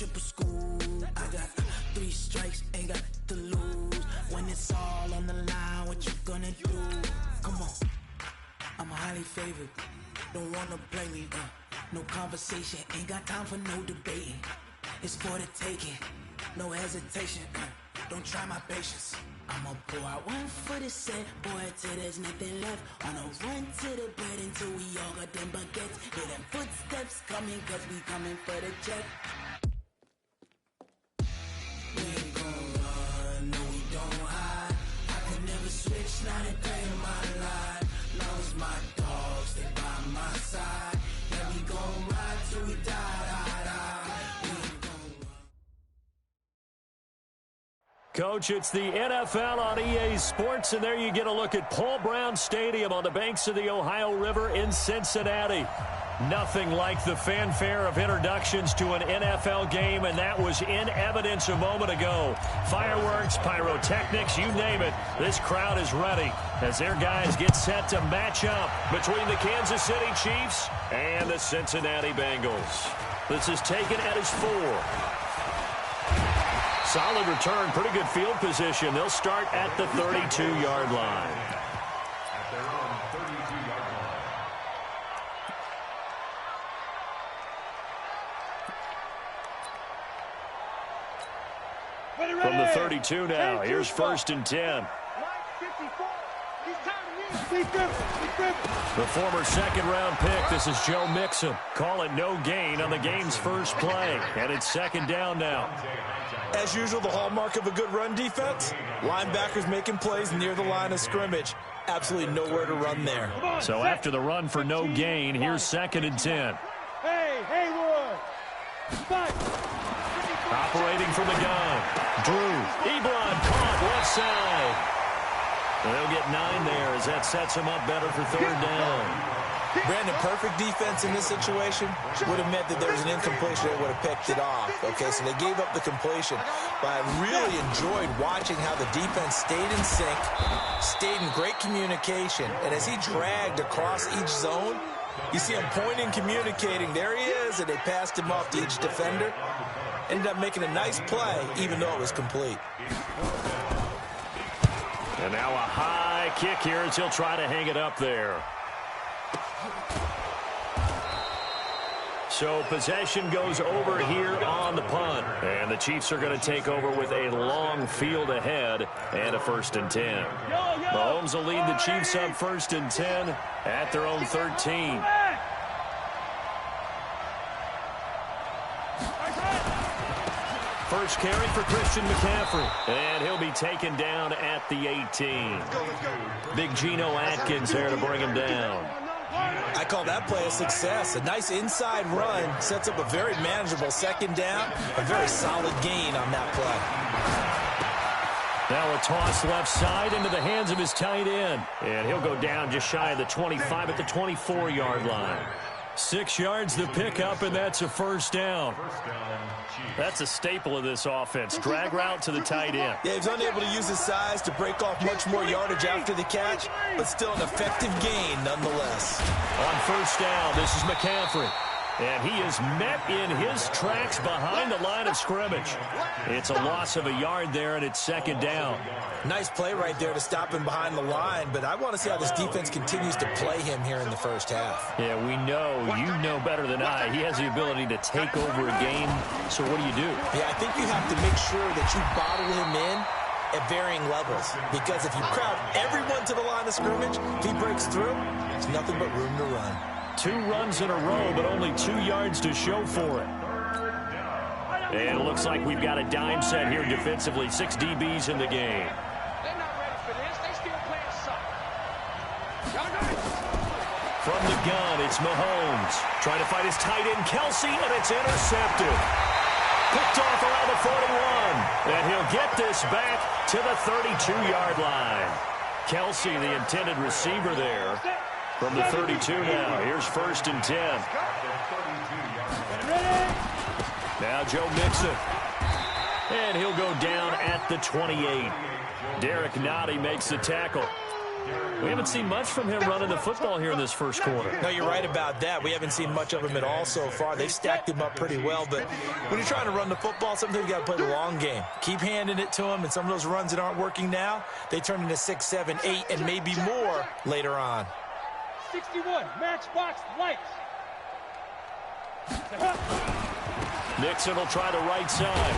triple school. I got 3 strikes, ain't got to lose. When it's all on the line, what you gonna do? Come on, I'm highly favored. Don't wanna play me, no conversation. Ain't got time for no debating. It's for the taking, no hesitation. Don't try my patience. I'ma pour out one for the set, boy, till there's nothing left. On a run to the bread until we all got them baguettes. Hear them footsteps coming, cause we coming for the check. We ain't gon' run, no we don't hide. I could never switch, not a day in my life. Long as my dogs stay by my side. Yeah, we gon' ride till we die. Coach, it's the NFL on EA Sports, and there you get a look at Paul Brown Stadium on the banks of the Ohio River in Cincinnati. Nothing like the fanfare of introductions to an NFL game, and that was in evidence a moment ago. Fireworks, pyrotechnics, you name it. This crowd is ready as their guys get set to match up between the Kansas City Chiefs and the Cincinnati Bengals. This is taken at his 4. Solid return, pretty good field position. They'll start at the 32-yard line. From the 32 now, here's 1st and 10. The former second-round pick, this is Joe Mixon. Call it no gain on the game's first play, and it's 2nd down now. As usual, the hallmark of a good run defense, linebackers making plays near the line of scrimmage. Absolutely nowhere to run there. So after the run for no gain, here's 2nd and 10. Hey, Haywood! Operating from the gun. Drew. Ebron caught left side. They'll get 9 there as that sets him up better for 3rd down. Brandon, perfect defense in this situation would have meant that there was an incompletion. They would have picked it off. Okay, so they gave up the completion. But I really enjoyed watching how the defense stayed in sync, stayed in great communication. And as he dragged across each zone, you see him pointing, communicating. There he is, and they passed him off to each defender. Ended up making a nice play, even though it was complete. And now a high kick here as he'll try to hang it up there. So possession goes over here on the punt. And the Chiefs are going to take over with a long field ahead and a 1st and 10. Mahomes will lead the Chiefs up 1st and 10 at their own 13. First carry for Christian McCaffrey. And he'll be taken down at the 18. Big Geno Atkins there to bring him down. I call that play a success. A nice inside run sets up a very manageable 2nd down. A very solid gain on that play. Now a toss left side into the hands of his tight end. And he'll go down just shy of the 25 at the 24-yard line. 6 yards the pickup, and that's a 1st down. That's a staple of this offense. Drag route to the tight end. Yeah, he's unable to use his size to break off much more yardage after the catch, but still an effective gain nonetheless. On 1st down, this is McCaffrey. And he is met in his tracks behind the line of scrimmage. It's a loss of a yard there, and it's 2nd down. Nice play right there to stop him behind the line, but I want to see how this defense continues to play him here in the first half. Yeah, we know, you know better than I, he has the ability to take over a game. So what do you do? Yeah, I think you have to make sure that you bottle him in at varying levels, because if you crowd everyone to the line of scrimmage, if he breaks through, there's nothing but room to run. 2 runs in a row, but only 2 yards to show for it. And it looks like we've got a dime set here defensively. 6 DBs in the game. They're not ready for this. They still playing suck. From the gun, it's Mahomes. Trying to fight his tight end, Kelsey, and it's intercepted. Picked off around the 41. And he'll get this back to the 32-yard line. Kelsey, the intended receiver there. From the 32 now, here's 1st and 10. Now Joe Mixon. And he'll go down at the 28. Derek Nottie makes the tackle. We haven't seen much from him running the football here in this first quarter. No, you're right about that. We haven't seen much of him at all so far. They've stacked him up pretty well, but when you're trying to run the football, sometimes you got to play the long game. Keep handing it to him, and some of those runs that aren't working now, they turn into 6, 7, 8, and maybe more later on. 61, matchbox lights. Nixon will try the right side.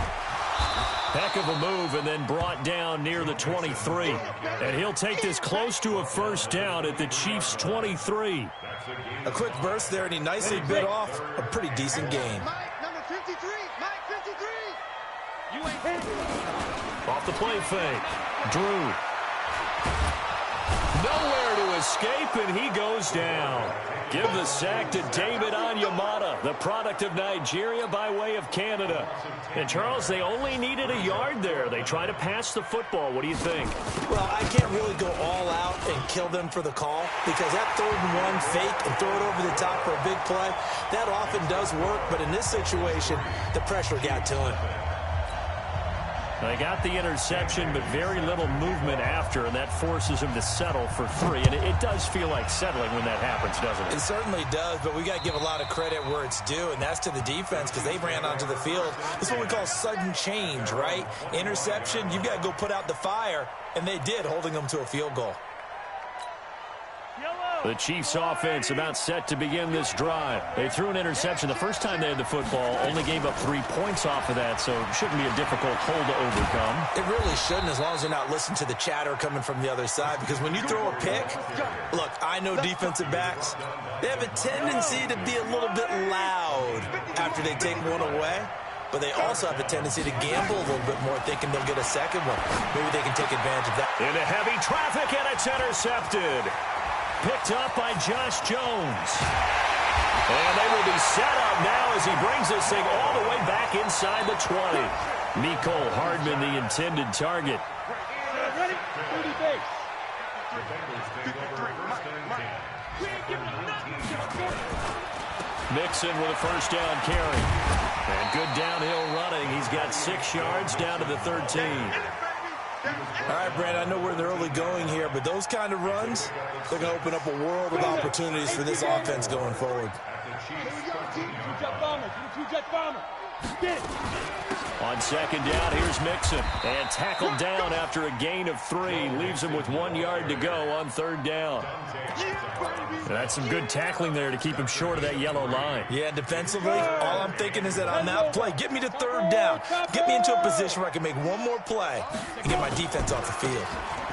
Heck of a move, and then brought down near the 23. And he'll take this close to a first down at the Chiefs' 23. A quick burst there, and he nicely bit off a pretty decent gain. Mike, number 53, Mike 53. You ain't hit. Off the play fake. Drew. Nowhere to escape, and he goes down. Give the sack to David Onyemata, the product of Nigeria by way of Canada. And, Charles, they only needed a yard there. They try to pass the football. What do you think? Well, I can't really go all out and kill them for the call because that 3rd and 1 fake and throw it over the top for a big play, that often does work. But in this situation, the pressure got to him. They got the interception, but very little movement after, and that forces him to settle for 3. And it does feel like settling when that happens, doesn't it? It certainly does, but we got to give a lot of credit where it's due, and that's to the defense because they ran onto the field. This is what we call sudden change, right? Interception, you've got to go put out the fire, and they did, holding them to a field goal. The Chiefs offense about set to begin this drive. They threw an interception the first time they had the football, only gave up 3 points off of that, so it shouldn't be a difficult hole to overcome. It really shouldn't, as long as you're not listening to the chatter coming from the other side, because when you throw a pick, look, I know defensive backs, they have a tendency to be a little bit loud after they take one away. But they also have a tendency to gamble a little bit more, thinking they'll get a second one. Maybe they can take advantage of that. Into heavy traffic, and it's intercepted. Picked up by Josh Jones. And they will be set up now as he brings this thing all the way back inside the 20. Mecole Hardman, the intended target. Ready? 30 base. Mixon with a first down carry. And good downhill running. He's got 6 yards down to the 13. All right, Brandon, I know we're in the early going here, but those kind of runs, they're going to open up a world of opportunities for this offense going forward. On second down, here's Mixon. And tackled down after a gain of 3. Leaves him with 1 yard to go on 3rd down. That's some good tackling there to keep him short of that yellow line. Yeah, defensively, all I'm thinking is that on that play, get me to 3rd down. Get me into a position where I can make one more play and get my defense off the field.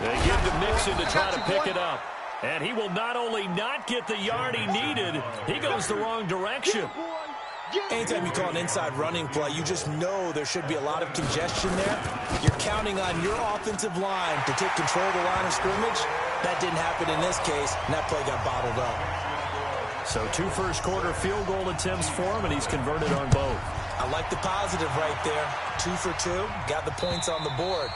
They give to Mixon to try to pick it up. And he will not only not get the yard he needed, he goes the wrong direction. Anytime you call an inside running play, you just know there should be a lot of congestion there. You're counting on your offensive line to take control of the line of scrimmage. That didn't happen in this case, and that play got bottled up. So 2 first-quarter field goal attempts for him, and he's converted on both. I like the positive right there. 2 for 2, got the points on the board.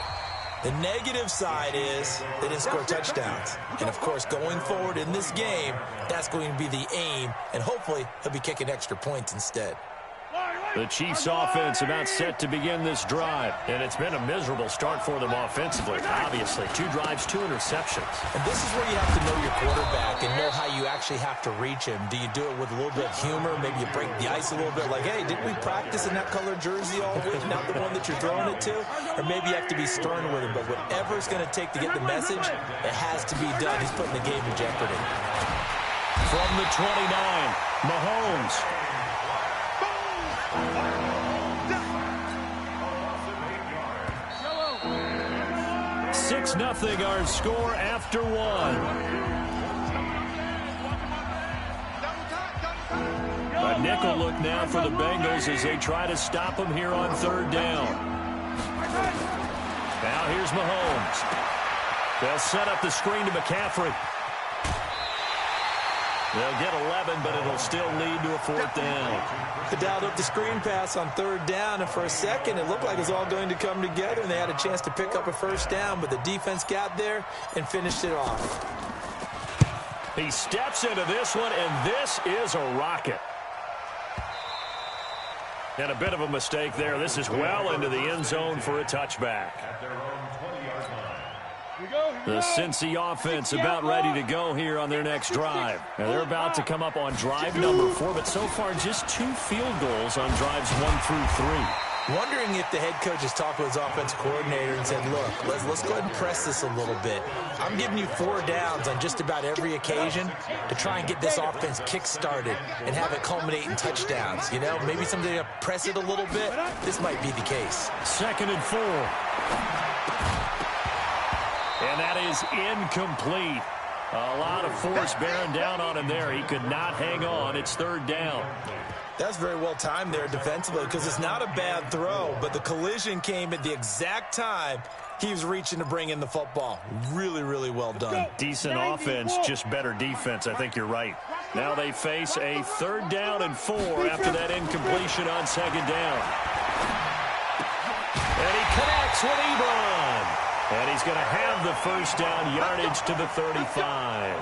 The negative side is they didn't score touchdowns. And, of course, going forward in this game, that's going to be the aim, and hopefully he'll be kicking extra points instead. The Chiefs offense about set to begin this drive, and it's been a miserable start for them offensively. Obviously, 2 drives, 2 interceptions. And this is where you have to know your quarterback and know how you actually have to reach him. Do you do it with a little bit of humor? Maybe you break the ice a little bit, like, hey, didn't we practice in that color jersey all week, not the one that you're throwing it to? Or maybe you have to be stern with him, but whatever it's going to take to get the message, it has to be done. He's putting the game in jeopardy. From the 29, Mahomes. 6-0 our score after 1. A nickel look now for the Bengals as they try to stop him here on 3rd down. Now here's Mahomes. They'll set up the screen to McCaffrey. They'll get 11, but it'll still lead to a 4th down. They dialed up the screen pass on 3rd down, and for a second it looked like it was all going to come together, and they had a chance to pick up a 1st down, but the defense got there and finished it off. He steps into this one, and this is a rocket. And a bit of a mistake there. This is well into the end zone for a touchback. The Cincy offense about ready to go here on their next drive. Now they're about to come up on drive number 4, but so far just 2 field goals on drives 1 through 3. Wondering if the head coach has talked with his offensive coordinator and said, look, let's go ahead and press this a little bit. I'm giving you 4 downs on just about every occasion to try and get this offense kick-started and have it culminate in touchdowns. You know, maybe somebody to press it a little bit. This might be the case. 2nd and 4. And that is incomplete. A lot of force bearing down on him there. He could not hang on. It's 3rd down. That's very well timed there defensively because it's not a bad throw, but the collision came at the exact time he was reaching to bring in the football. Really, really well done. Decent offense, just better defense. I think you're right. Now they face a 3rd down and 4 after that incompletion on 2nd down. And he connects with Ebron. And he's going to have the 1st down yardage to the 35.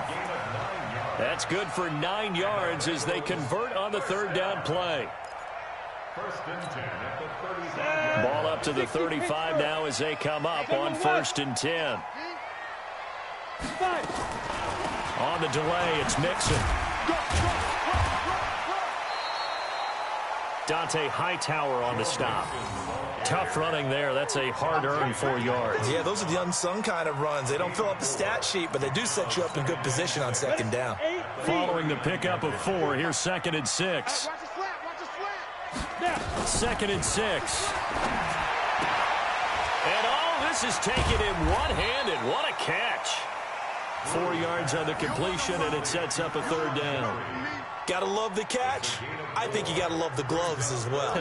That's good for 9 yards as they convert on the 3rd down play. Ball up to the 35 now as they come up on 1st and 10. On the delay, it's Mixon. Dante Hightower on the stop. Tough running there. That's a hard-earned 4 yards. Yeah, those are the unsung kind of runs. They don't fill up the stat sheet, but they do set you up in good position on 2nd down. Following the pickup of 4, here's 2nd and 6. 2nd and 6. And this is taken in one-handed. What a catch. 4 yards on the completion, and it sets up a 3rd down. Gotta love the catch. I think you gotta love the gloves as well.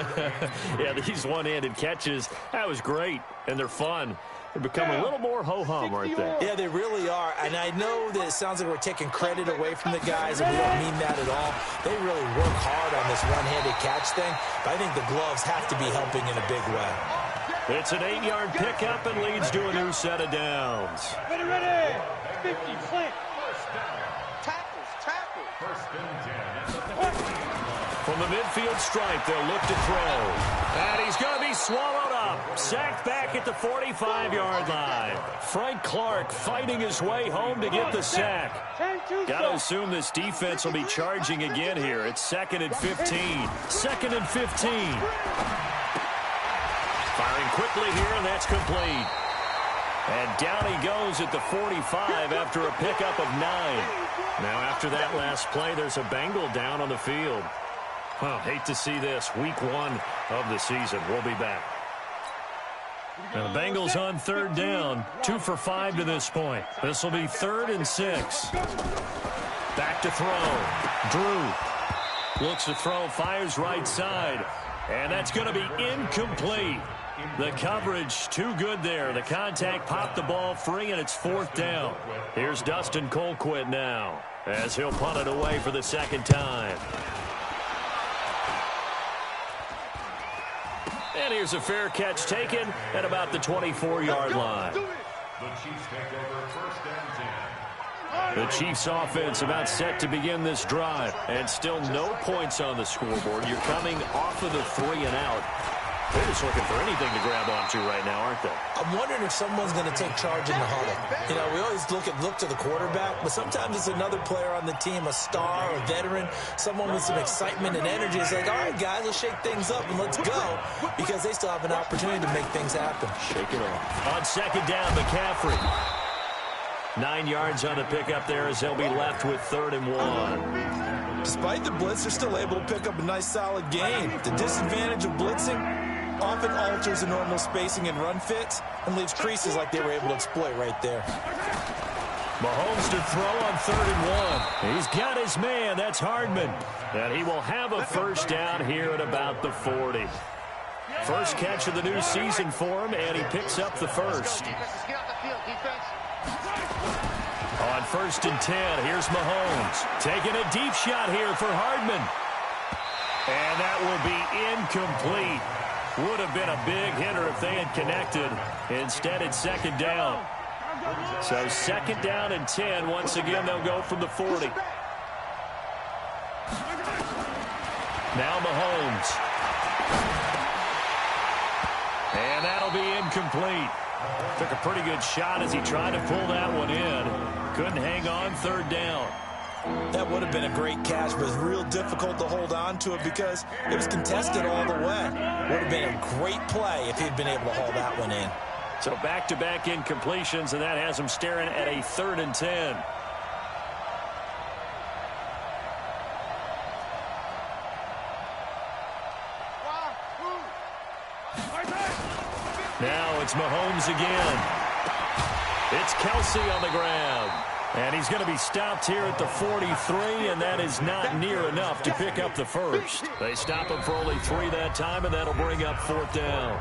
Yeah, these one-handed catches, that was great, and they're fun. They become a little more ho-hum, aren't they? Yeah, they really are. And I know that it sounds like we're taking credit away from the guys, and we don't mean that at all. They really work hard on this one-handed catch thing, but I think the gloves have to be helping in a big way. It's an 8-yard pickup and leads to a new set of downs. Ready. 50, slant. Tackles. From the midfield stripe, they'll look to throw. And he's going to be swallowed up. Sacked back at the 45-yard line. Frank Clark fighting his way home to get the sack. Got to assume this defense will be charging again here. It's 2nd and 15. 2nd and 15. Firing quickly here, and that's complete. And down he goes at the 45 after a pickup of 9. Now after that last play, there's a Bengal down on the field. Well, hate to see this. Week 1 of the season. We'll be back. Now the Bengals on 3rd down. 2 for 5 to this point. This will be 3rd and 6. Back to throw. Drew looks to throw, fires right side. And that's going to be incomplete. The coverage too good there. The contact popped the ball free, and it's 4th down. Here's Dustin Colquitt now as he'll punt it away for the 2nd time. And here's a fair catch taken at about the 24-yard line. The Chiefs offense about set to begin this drive, and still no points on the scoreboard. You're coming off of the 3 and out. They're just looking for anything to grab onto right now, aren't they? I'm wondering if someone's going to take charge in the huddle. You know, we always look to the quarterback, but sometimes it's another player on the team, a star, a veteran, someone with some excitement and energy. It's like, all right, guys, let's shake things up and let's go, because they still have an opportunity to make things happen. Shake it off. On 2nd down, McCaffrey. 9 yards on the pickup there as they'll be left with 3rd and 1. Despite the blitz, they're still able to pick up a nice, solid gain. The disadvantage of blitzing often alters the normal spacing and run fits and leaves creases like they were able to exploit right there. Mahomes to throw on 3rd and 1. He's got his man. That's Hardman. And he will have a 1st down here at about the 40. First catch of the new season for him, and he picks up the 1st. On 1st and 10, here's Mahomes. Taking a deep shot here for Hardman. And that will be incomplete. Would have been a big hitter if they had connected. Instead, it's 2nd down. So 2nd down and 10. Once again, they'll go from the 40. Now Mahomes. And that'll be incomplete. Took a pretty good shot as he tried to pull that one in. Couldn't hang on, third down. That would have been a great catch, but it was real difficult to hold on to it because it was contested all the way. Would have been a great play if he'd been able to haul that one in. So back-to-back incompletions, and that has him staring at a 3rd and 10. Now it's Mahomes again. It's Kelsey on the grab. And he's going to be stopped here at the 43, and that is not near enough to pick up the first. They stop him for only 3 that time, and that'll bring up 4th down.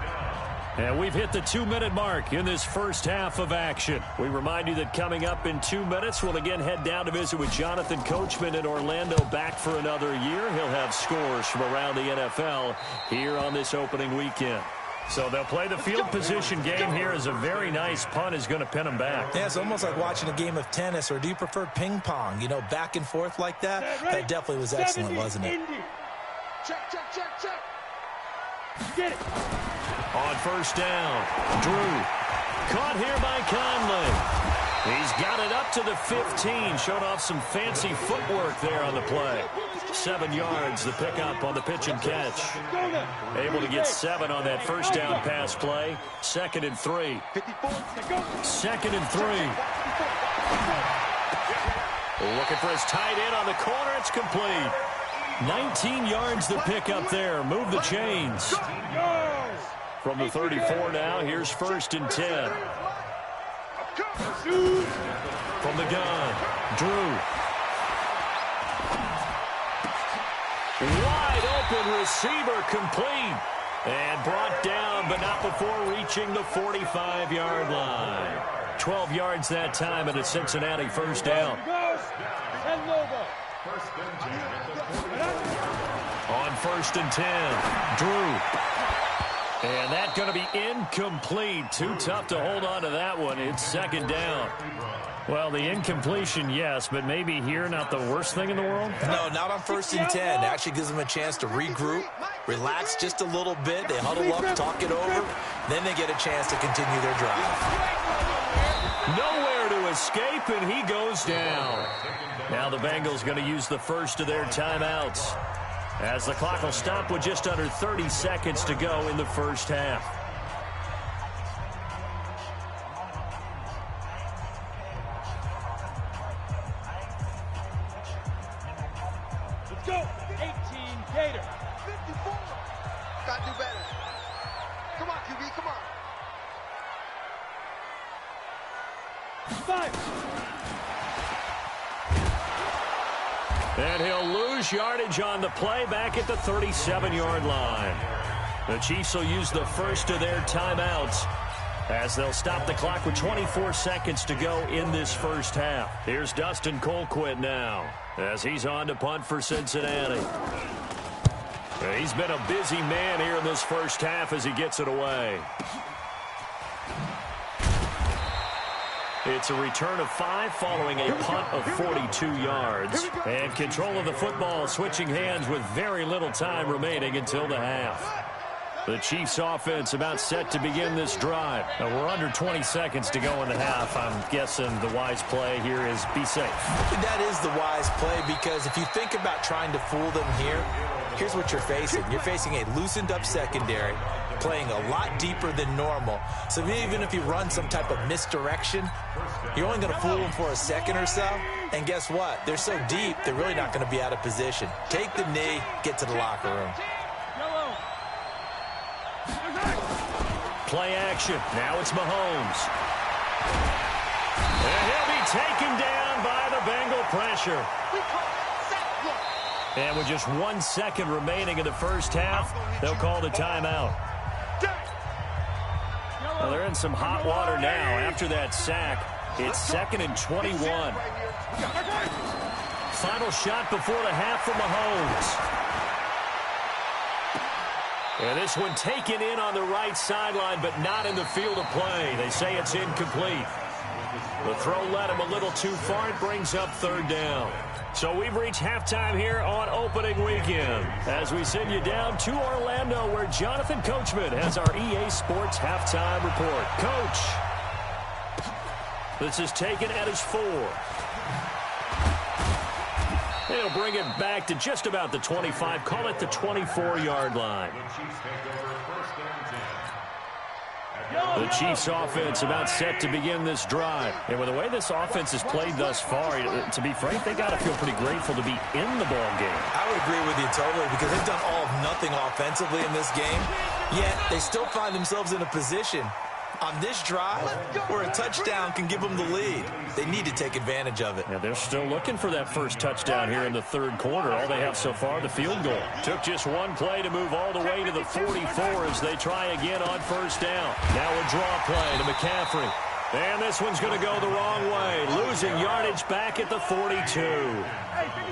And we've hit the 2-minute mark in this first half of action. We remind you that coming up in 2 minutes, we'll again head down to visit with Jonathan Coachman in Orlando, back for another year. He'll have scores from around the NFL here on this opening weekend. So they'll play the field position game here as a very nice punt is going to pin them back. Yeah, it's almost like watching a game of tennis, or do you prefer ping pong? You know, back and forth like that? That definitely was excellent, wasn't it? Check, check, check, check. Get it. On first down, Drew. Caught here by Conley. He's got it up to the 15. Showed off some fancy footwork there on the play. 7 yards, the pickup on the pitch and catch. Able to get 7 on that first down pass play. 2nd and 3. 2nd and 3. Looking for his tight end on the corner. It's complete. 19 yards the pickup there. Move the chains. From the 34 now, here's 1st and 10. From the gun, Drew. Wide open receiver, complete. And brought down, but not before reaching the 45-yard line. 12 yards that time, and a Cincinnati first down. San-Raww. On 1st and 10, Drew. And that's going to be incomplete. Too tough to hold on to that one. It's 2nd down. Well, the incompletion, yes, but maybe here not the worst thing in the world? No, not on 1st and 10. It actually gives them a chance to regroup, relax just a little bit. They huddle up, talk it over. Then they get a chance to continue their drive. Nowhere to escape, and he goes down. Now the Bengals going to use the first of their timeouts, as the clock will stop with just under 30 seconds to go in the first half. Let's go. 18 Gator. 54. Gotta do better. Come on, QB, come on. 5. And he'll lose yardage on the play back at the 37-yard line. The Chiefs will use the first of their timeouts as they'll stop the clock with 24 seconds to go in this first half. Here's Dustin Colquitt now as he's on to punt for Cincinnati. He's been a busy man here in this first half as he gets it away. It's a return of 5 following a punt of 42 yards. And control of the football switching hands with very little time remaining until the half. The Chiefs offense about set to begin this drive. Now we're under 20 seconds to go in the half. I'm guessing the wise play here is be safe. That is the wise play, because if you think about trying to fool them here, here's what you're facing. You're facing a loosened up secondary, playing a lot deeper than normal. So even if you run some type of misdirection, you're only going to fool them for a second or so. And guess what? They're so deep, they're really not going to be out of position. Take the knee, get to the locker room. Play action. Now it's Mahomes. And he'll be taken down by the Bengal pressure. And with just 1 second remaining in the first half, they'll call the timeout. Well, they're in some hot water now after that sack. It's 2nd and 21. Final shot before the half for Mahomes. And this one taken in on the right sideline, but not in the field of play. They say it's incomplete. The throw led him a little too far. It brings up third down. So we've reached halftime here on opening weekend as we send you down to Orlando, where Jonathan Coachman has our EA Sports halftime report. Coach, this is taken at his 4. He'll bring it back to just about the 25. Call it the 24-yard line. The Chiefs offense about set to begin this drive. And with the way this offense has played thus far, to be frank, they got to feel pretty grateful to be in the ball game. I would agree with you totally, because they've done all of nothing offensively in this game, yet they still find themselves in a position on this drive where a touchdown can give them the lead. They need to take advantage of it. Yeah, they're still looking for that first touchdown here in the third quarter. All they have so far, the field goal. Took just one play to move all the way to the 44 as they try again on first down. Now a draw play to McCaffrey. And this one's going to go the wrong way. Losing yardage back at the 42.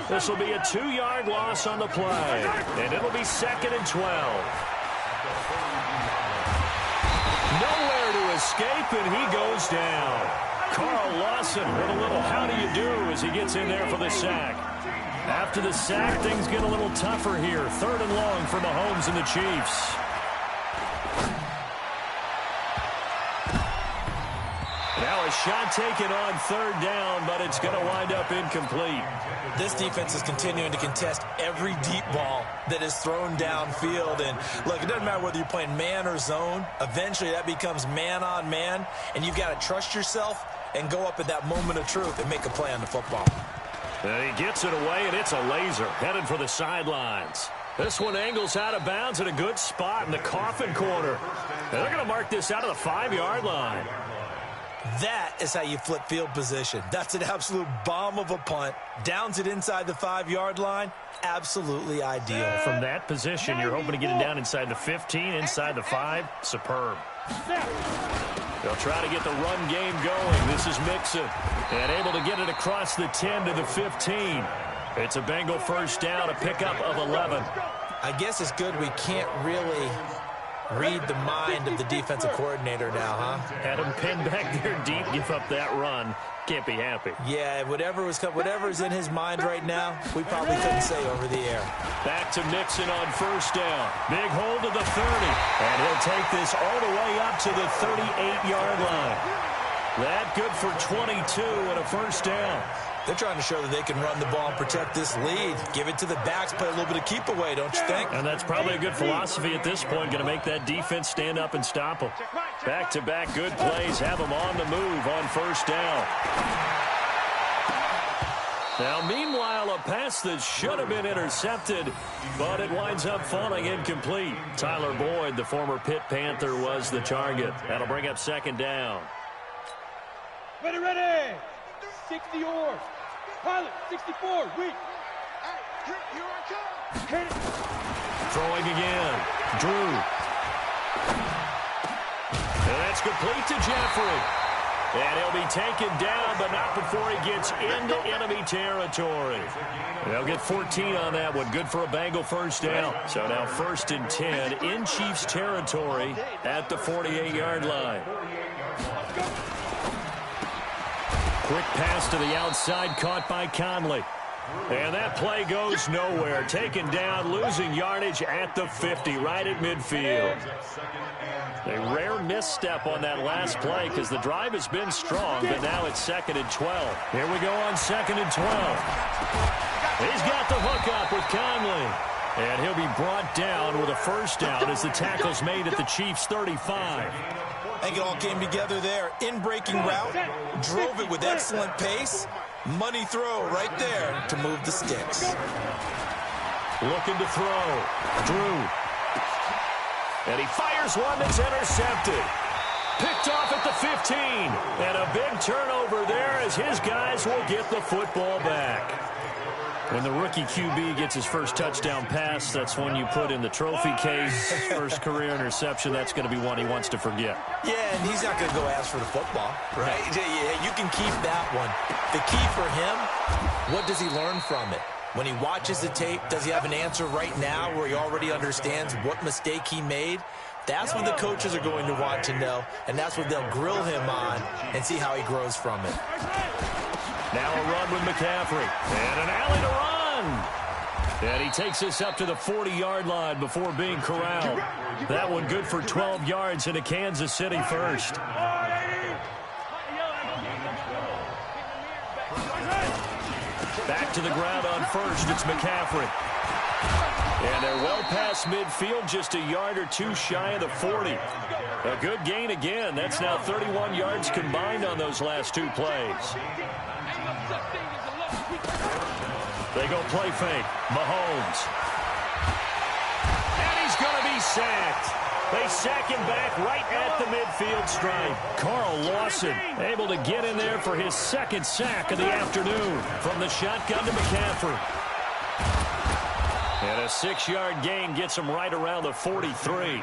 This will be a 2-yard loss on the play. And it'll be 2nd and 12. Nowhere to escape, and he goes down. Carl Lawson with a little how do you do as he gets in there for the sack. After the sack, things get a little tougher here. 3rd and long for Mahomes and the Chiefs. Now a shot taken on 3rd down, but it's going to wind up incomplete. This defense is continuing to contest every deep ball that is thrown downfield. And look, it doesn't matter whether you're playing man or zone. Eventually that becomes man on man, and you've got to trust yourself and go up at that moment of truth and make a play on the football. And he gets it away, and it's a laser headed for the sidelines. This one angles out of bounds at a good spot in the coffin corner. And they're going to mark this out of the 5-yard line. That is how you flip field position. That's an absolute bomb of a punt. Downs it inside the 5-yard line. Absolutely ideal. From that position, you're hoping to get it down inside the 15, inside the 5. Superb. They'll try to get the run game going. This is Mixon. And able to get it across the 10 to the 15. It's a Bengal first down, a pickup of 11. I guess it's good we can't really read the mind of the defensive coordinator now, huh? Had him pinned back there deep, give up that run. Can't be happy. Yeah, whatever's in his mind right now, we probably couldn't say over the air. Back to Mixon on first down. Big hold to the 30. And he'll take this all the way up to the 38-yard line. That good for 22 and a first down. They're trying to show that they can run the ball and protect this lead. Give it to the backs, play a little bit of keep away, don't you think? And that's probably a good philosophy at this point. Going to make that defense stand up and stop them. Back-to-back good plays have them on the move on first down. Now, meanwhile, a pass that should have been intercepted, but it winds up falling incomplete. Tyler Boyd, the former Pitt Panther, was the target. That'll bring up 2nd down. Ready! 60 or pilot 64 weak. Here I come. Hit it. Throwing again. Drew. And that's complete to Jeffrey. And he'll be taken down, but not before he gets into enemy territory. They'll get 14 on that one. Good for a Bengal first down. So now 1st and 10 in Chiefs territory at the 48-yard line. Quick pass to the outside, caught by Conley. And that play goes nowhere. Taken down, losing yardage at the 50, right at midfield. A rare misstep on that last play because the drive has been strong, but now it's 2nd and 12. Here we go on 2nd and 12. He's got the hookup with Conley. And he'll be brought down with a first down as the tackle's made at the Chiefs' 35. I think it all came together there. In-breaking route, drove it with excellent pace. Money throw right there to move the sticks. Looking to throw. Drew. And he fires one that's intercepted. Picked off at the 15. And a big turnover there as his guys will get the football back. When the rookie QB gets his first touchdown pass, that's when you put in the trophy case. His first career interception, that's going to be one he wants to forget. Yeah, and he's not going to go ask for the football, right? Yeah, you can keep that one. The key for him, what does he learn from it? When he watches the tape, does he have an answer right now where he already understands what mistake he made? That's what the coaches are going to want to know, and that's what they'll grill him on and see how he grows from it. Now a run with McCaffrey, and an alley to run. And he takes us up to the 40-yard line before being corralled. That one good for 12 yards into Kansas City first. Back to the ground on first, it's McCaffrey. And they're well past midfield, just a yard or two shy of the 40. A good gain again. That's now 31 yards combined on those last two plays. They go play fake. Mahomes. And he's going to be sacked. They sack him back right at the midfield stripe. Carl Lawson able to get in there for his second sack of the afternoon. From the shotgun to McCaffrey. And a 6-yard gain gets him right around the 43.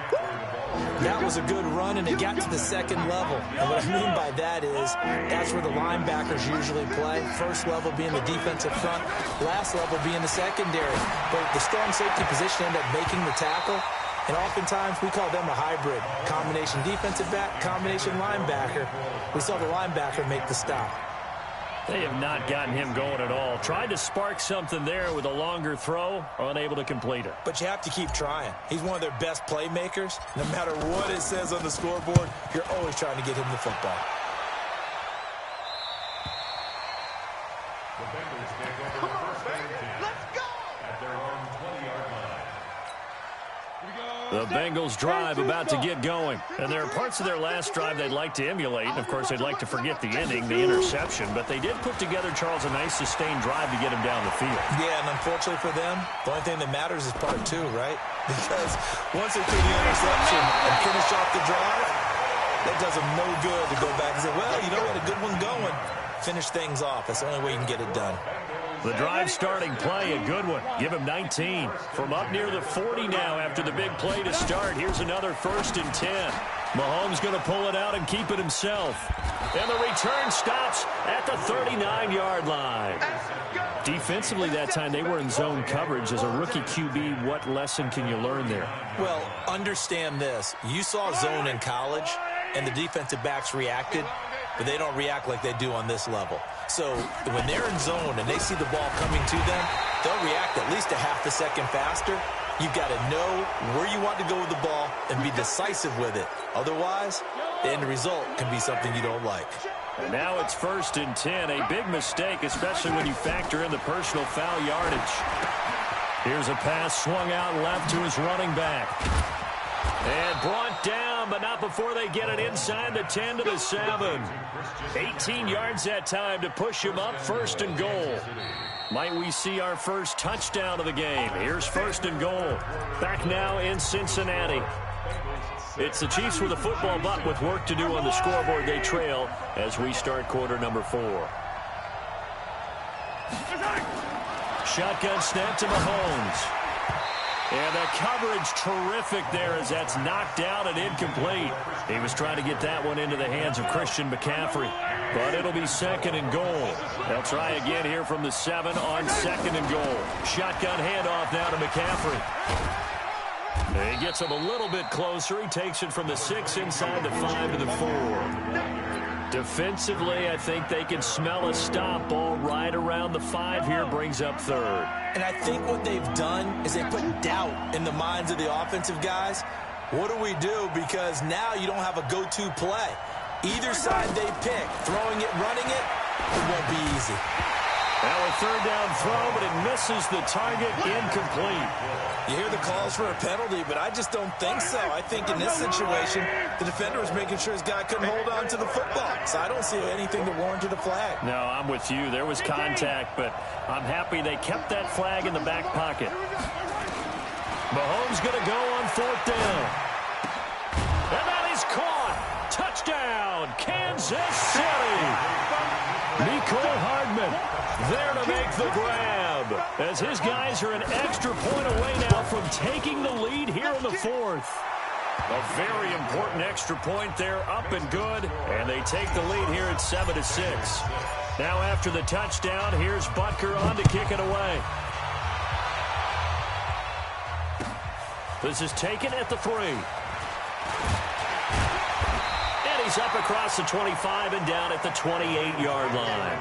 That was a good run, and it got to the second level. And what I mean by that is that's where the linebackers usually play. First level being the defensive front, last level being the secondary. But the strong safety position ended up making the tackle. And oftentimes we call them a hybrid. Combination defensive back, combination linebacker. We saw the linebacker make the stop. They have not gotten him going at all. Tried to spark something there with a longer throw, unable to complete it. But you have to keep trying. He's one of their best playmakers. No matter what it says on the scoreboard, you're always trying to get him the football. Come on, baby. Let's go. At their own 20-yard line. The Bengals drive about to get going. And there are parts of their last drive they'd like to emulate. And, of course, they'd like to forget the ending, the interception. But they did put together, Charles, a nice sustained drive to get him down the field. Yeah, and unfortunately for them, the only thing that matters is part two, right? Because once they threw the interception and finish off the drive, that does them no good to go back and say, well, you know what, a good one going. Finish things off. That's the only way you can get it done. The drive starting play, a good one. Give him 19. From up near the 40 now after the big play to start. Here's another 1st and 10. Mahomes going to pull it out and keep it himself. And the return stops at the 39-yard line. Defensively that time, they were in zone coverage. As a rookie QB, what lesson can you learn there? Well, understand this. You saw zone in college, and the defensive backs reacted, but they don't react like they do on this level. So when they're in zone and they see the ball coming to them, they'll react at least a half a second faster. You've got to know where you want to go with the ball and be decisive with it. Otherwise, the end result can be something you don't like. And now it's 1st and 10. A big mistake, especially when you factor in the personal foul yardage. Here's a pass swung out left to his running back. And brought down, but not before they get it inside the 10 to the 7. 18 yards that time to push him up, 1st and goal. Might we see our first touchdown of the game? Here's 1st and goal. Back now in Cincinnati. It's the Chiefs with a football, but with work to do on the scoreboard. They trail as we start quarter number 4. Shotgun snap to Mahomes. And the coverage terrific there as that's knocked out and incomplete. He was trying to get that one into the hands of Christian McCaffrey. But it'll be 2nd and goal. They'll try again here from the 7 on 2nd and goal. Shotgun handoff now to McCaffrey. He gets him a little bit closer. He takes it from the 6 inside the 5 to the 4. Defensively, I think they can smell a stop. Ball right around the 5 here, brings up 3rd. And I think what they've done is they put doubt in the minds of the offensive guys. What do we do? Because now you don't have a go-to play. Either side they pick, throwing it, running it, it won't be easy. Now a 3rd down throw, but it misses the target, incomplete. You hear the calls for a penalty, but I just don't think so. I think in this situation, the defender was making sure his guy couldn't hold on to the football. So I don't see anything that warranted a flag. No, I'm with you. There was contact, but I'm happy they kept that flag in the back pocket. Mahomes going to go on 4th down. And that is caught. Touchdown, Kansas City. Nicole Hardman there to make the grab, as his guys are an extra point away now from taking the lead here in the 4th. A very important extra point there, up and good, and they take the lead here at 7-6. Now after the touchdown, here's Butker on to kick it away. This is taken at the 3. And he's up across the 25 and down at the 28-yard line.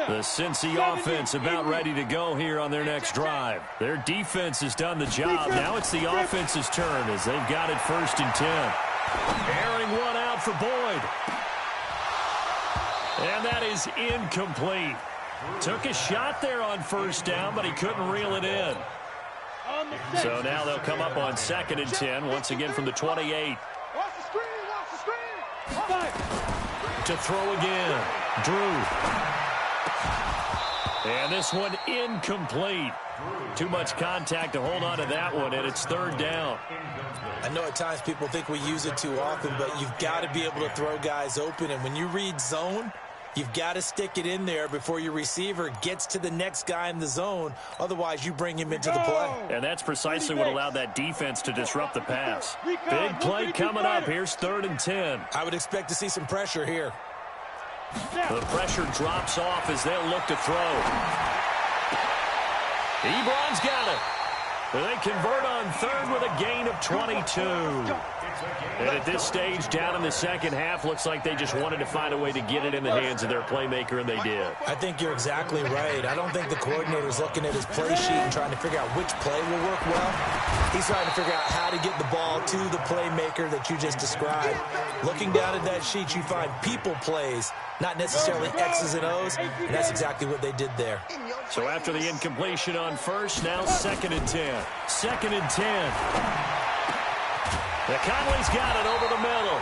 The Cincy offense about ready to go here on their next drive. Their defense has done the job. Now it's the offense's turn as they've got it 1st and 10. Airing one out for Boyd. And that is incomplete. Took a shot there on 1st down, but he couldn't reel it in. So now they'll come up on 2nd and 10, once again from the 28. To throw again. Drew. And this one incomplete. Too much contact to hold on to that one, and it's 3rd down. I know at times people think we use it too often, but you've got to be able to throw guys open. And when you read zone, you've got to stick it in there before your receiver gets to the next guy in the zone. Otherwise, you bring him into the play. And that's precisely what allowed that defense to disrupt the pass. Big play coming up. Here's 3rd and 10. I would expect to see some pressure here. The pressure drops off as they'll look to throw. Ebron's got it. They convert on 3rd with a gain of 22. And at this stage, down in the second half, looks like they just wanted to find a way to get it in the hands of their playmaker, and they did. I think you're exactly right. I don't think the coordinator's looking at his play sheet and trying to figure out which play will work well. He's trying to figure out how to get the ball to the playmaker that you just described. Looking down at that sheet, you find people plays, not necessarily X's and O's, and that's exactly what they did there. So after the incompletion on 1st, now 2nd and 10. 2nd and 10. Conley's got it over the middle.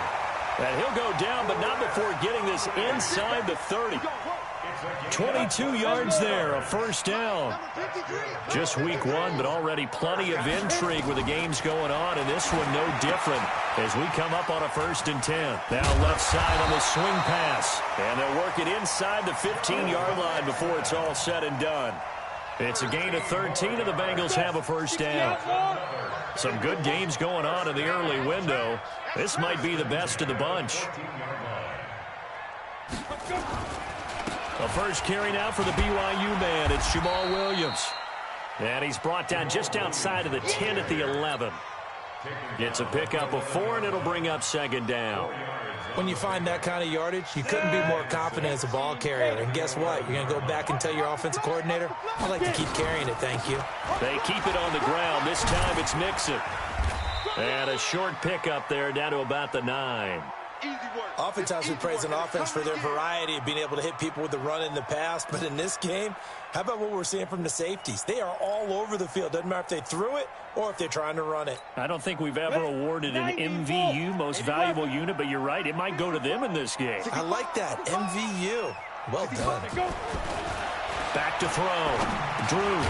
And he'll go down, but not before getting this inside the 30. 22 yards there, a 1st down. Just week 1, but already plenty of intrigue with the games going on, and this one no different as we come up on a 1st and 10. Now left side on the swing pass, and they'll work it inside the 15-yard line before it's all said and done. It's a gain of 13, and the Bengals have a 1st down. Some good games going on in the early window. This might be the best of the bunch. The first carry now for the BYU man. It's Jamal Williams. And he's brought down just outside of the 10 at the 11. It's a pickup of 4, and it'll bring up 2nd down. When you find that kind of yardage, you couldn't be more confident as a ball carrier. And guess what? You're going to go back and tell your offensive coordinator, I'd like to keep carrying it, thank you. They keep it on the ground. This time it's Mixon. And a short pickup there down to about the 9. Oftentimes we praise an offense for their variety of being able to hit people with the run in the pass. But in this game, how about what we're seeing from the safeties? They are all over the field. Doesn't matter if they threw it or if they're trying to run it. I don't think we've ever awarded an MVU, most valuable unit, but you're right. It might go to them in this game. I like that. MVU. Well done. Back to throw. Drew.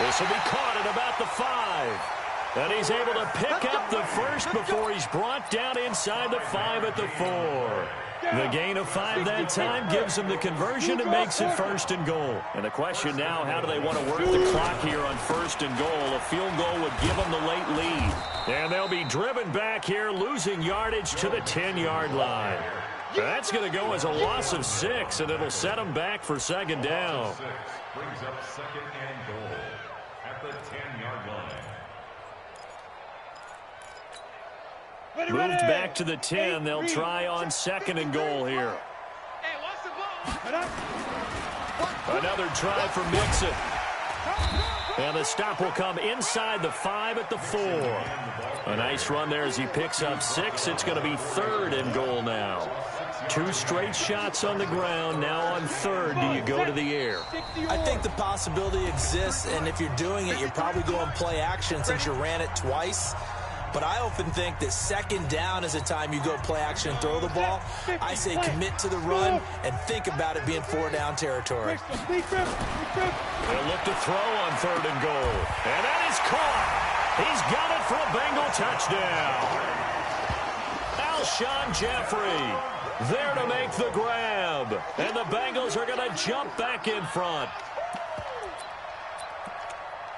This will be caught at about the 5. And he's able to pick up the first before he's brought down inside the 5 at the 4. The gain of 5 that time gives him the conversion and makes it 1st and goal. And the question now, how do they want to work the clock here on 1st and goal? A field goal would give them the late lead. And they'll be driven back here, losing yardage to the 10-yard line. That's going to go as a loss of 6, and it'll set them back for 2nd down. Brings up 2nd and goal at the 10-yard line. Moved back to the 10. They'll try on 2nd and goal here. Another try for Mixon. And the stop will come inside the 5 at the 4. A nice run there as he picks up 6. It's going to be 3rd and goal now. 2 straight shots on the ground. Now on 3rd, do you go to the air? I think the possibility exists, and if you're doing it, you're probably going play action since you ran it twice. But I often think that 2nd down is a time you go play action and throw the ball. I say commit to the run and think about it being 4-down territory. They'll look to throw on 3rd and goal. And that is caught. He's got it for a Bengal touchdown. Alshon Jeffrey there to make the grab. And the Bengals are going to jump back in front.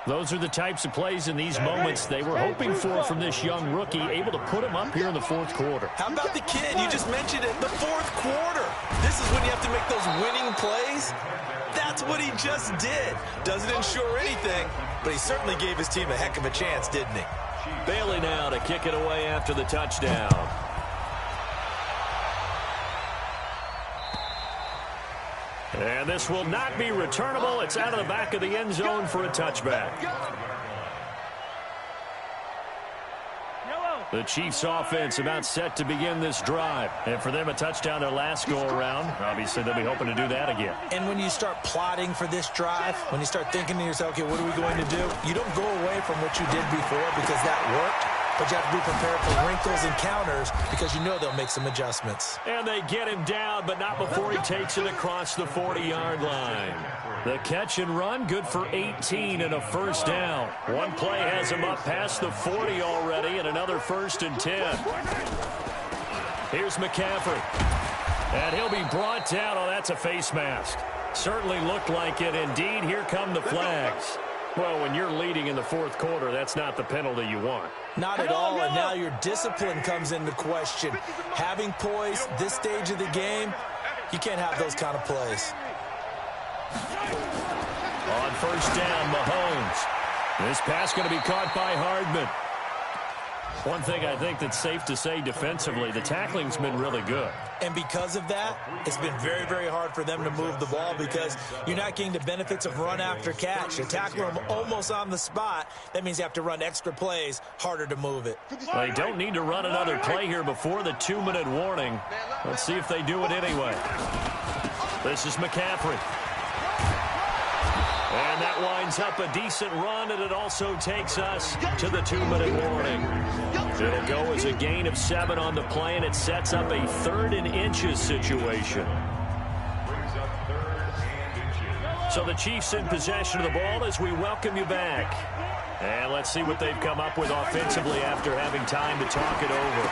Those are the types of plays in these moments they were hoping for from this young rookie, able to put him up here in the 4th quarter. How about the kid? You just mentioned it, the 4th quarter. This is when you have to make those winning plays. That's That's what he just did. Doesn't ensure anything, but he certainly gave his team a heck of a chance, didn't he? Bailey now to kick it away after the touchdown. And this will not be returnable. It's out of the back of the end zone for a touchback. The Chiefs offense about set to begin this drive. And for them, a touchdown their last go-around. Obviously, they'll be hoping to do that again. And when you start plotting for this drive, when you start thinking to yourself, okay, what are we going to do? You don't go away from what you did before because that worked. But you have to be prepared for wrinkles and counters because you know they'll make some adjustments. And they get him down, but not before he takes it across the 40-yard line. The catch and run, good for 18 and a first down. One play has him up past the 40 already, and another 1st and 10. Here's McCaffrey. And he'll be brought down. Oh, that's a face mask. Certainly looked like it. Indeed, here come the flags. Well, when you're leading in the 4th quarter, that's not the penalty you want. Not at all, and now your discipline comes into question. Having poise this stage of the game, you can't have those kind of plays. On 1st down, Mahomes. This pass going to be caught by Hardman. One thing I think that's safe to say defensively, the tackling's been really good. And because of that, it's been very, very hard for them to move the ball because you're not getting the benefits of run after catch. You tackle them almost on the spot. That means you have to run extra plays, harder to move it. They don't need to run another play here before the 2-minute warning. Let's see if they do it anyway. This is McCaffrey. And that winds up a decent run, and it also takes us to the 2-minute warning. It'll go as a gain of 7 on the play, and it sets up a 3rd and inches situation. So the Chiefs in possession of the ball as we welcome you back. And let's see what they've come up with offensively after having time to talk it over.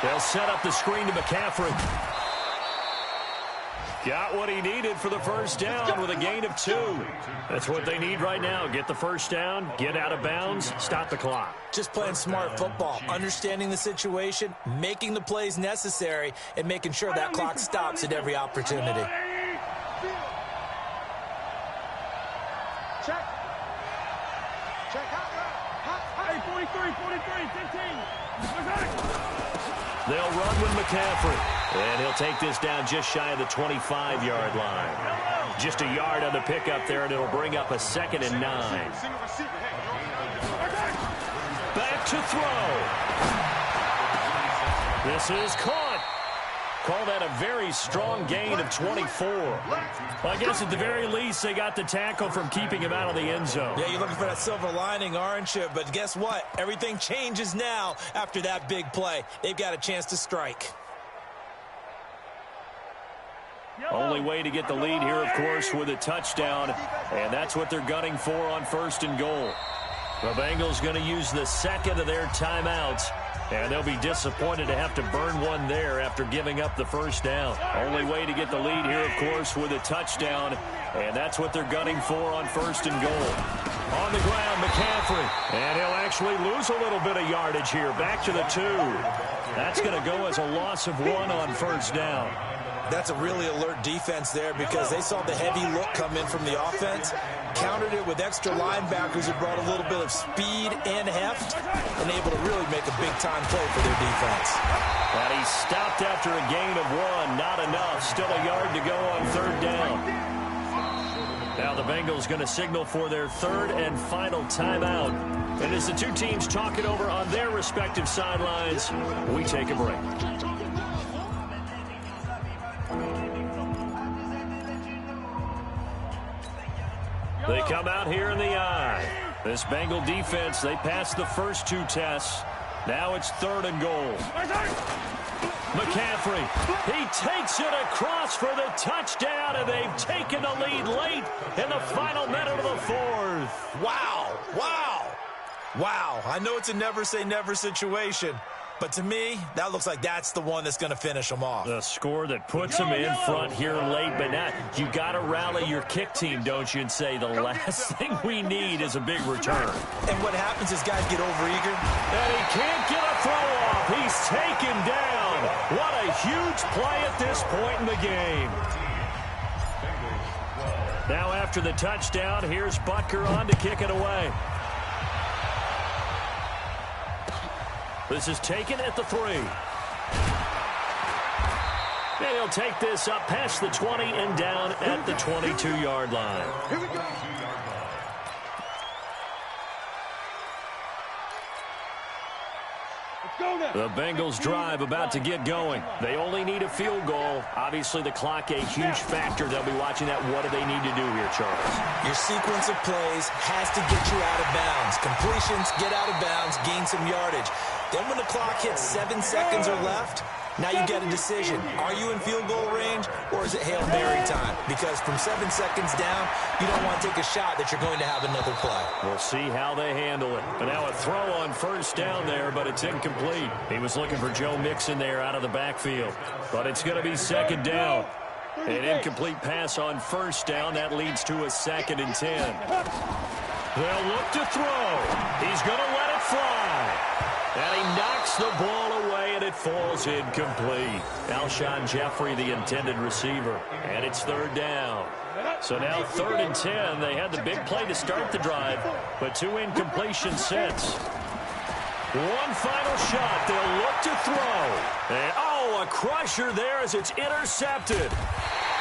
They'll set up the screen to McCaffrey. Got what he needed for the first down with a gain of 2. That's what they need right now. Get the first down, get out of bounds, stop the clock. Just playing smart football, understanding the situation, making the plays necessary, and making sure that clock stops at every opportunity. Check. Hey, 43, 15. They'll run with McCaffrey. And he'll take this down just shy of the 25-yard line. Just a yard on the pickup there, and it'll bring up a 2nd and 9. Back to throw. This is caught. Call that a very strong gain of 24. Well, I guess at the very least, they got the tackle from keeping him out of the end zone. Yeah, you're looking for that silver lining, aren't you? But guess what? Everything changes now after that big play. They've got a chance to strike. Only way to get the lead here, of course, with a touchdown. And that's what they're gunning for on 1st and goal. The Bengals going to use the 2nd of their timeouts. And they'll be disappointed to have to burn one there after giving up the first down. Only way to get the lead here, of course, with a touchdown. And that's what they're gunning for on 1st and goal. On the ground, McCaffrey. And he'll actually lose a little bit of yardage here. Back to the 2. That's going to go as a loss of 1 on 1st down. That's a really alert defense there because they saw the heavy look come in from the offense, countered it with extra linebackers who brought a little bit of speed and heft, and able to really make a big-time play for their defense. And he stopped after a gain of 1. Not enough. Still a yard to go on 3rd down. Now the Bengals going to signal for their 3rd and final timeout. And as the two teams talk it over on their respective sidelines, we take a break. They come out here in the eye. This Bengal defense, they passed the first 2 tests. Now it's 3rd and goal. McCaffrey, he takes it across for the touchdown, and they've taken the lead late in the final minute of the 4th. Wow, wow, wow. I know it's a never say never situation, but to me, that looks like that's the one that's going to finish them off. The score that puts them in front here late, but now you got to rally your kick team, don't you, and say the last thing we need is a big return. And what happens is guys get overeager. And he can't get a throw off. He's taken down. What a huge play at this point in the game. Now after the touchdown, here's Butker on to kick it away. This is taken at the 3. And he'll take this up past the 20 and down at the 22-yard line. Here we go. The Bengals drive about to get going. They only need a field goal. Obviously, the clock a huge factor. They'll be watching that. What do they need to do here, Charles? Your sequence of plays has to get you out of bounds. Completions, get out of bounds, gain some yardage. Then when the clock hits 7 seconds or left, now you get a decision. Are you in field goal range, or is it Hail Mary time? Because from 7 seconds down, you don't want to take a shot that you're going to have another play. We'll see how they handle it. But now a throw on first down there, but it's incomplete. He was looking for Joe Mixon there out of the backfield. But it's going to be second down. An incomplete pass on first down. That leads to a 2nd and 10. They'll look to throw. He's going to let it fly. And he knocks the ball away, and it falls incomplete. Alshon Jeffrey, the intended receiver. And it's 3rd down. So now 3rd and 10. They had the big play to start the drive, but 2 incompletions since. One final shot. They'll look to throw. And, a crusher there as it's intercepted.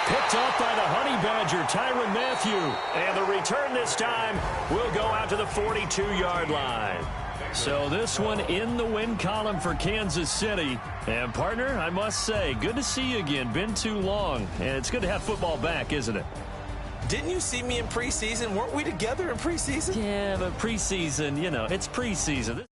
Picked up by the Honey Badger, Tyrann Mathieu. And the return this time will go out to the 42-yard line. So this one in the win column for Kansas City. And, partner, I must say, good to see you again. Been too long. And it's good to have football back, isn't it? Didn't you see me in preseason? Weren't we together in preseason? Yeah, but preseason, it's preseason.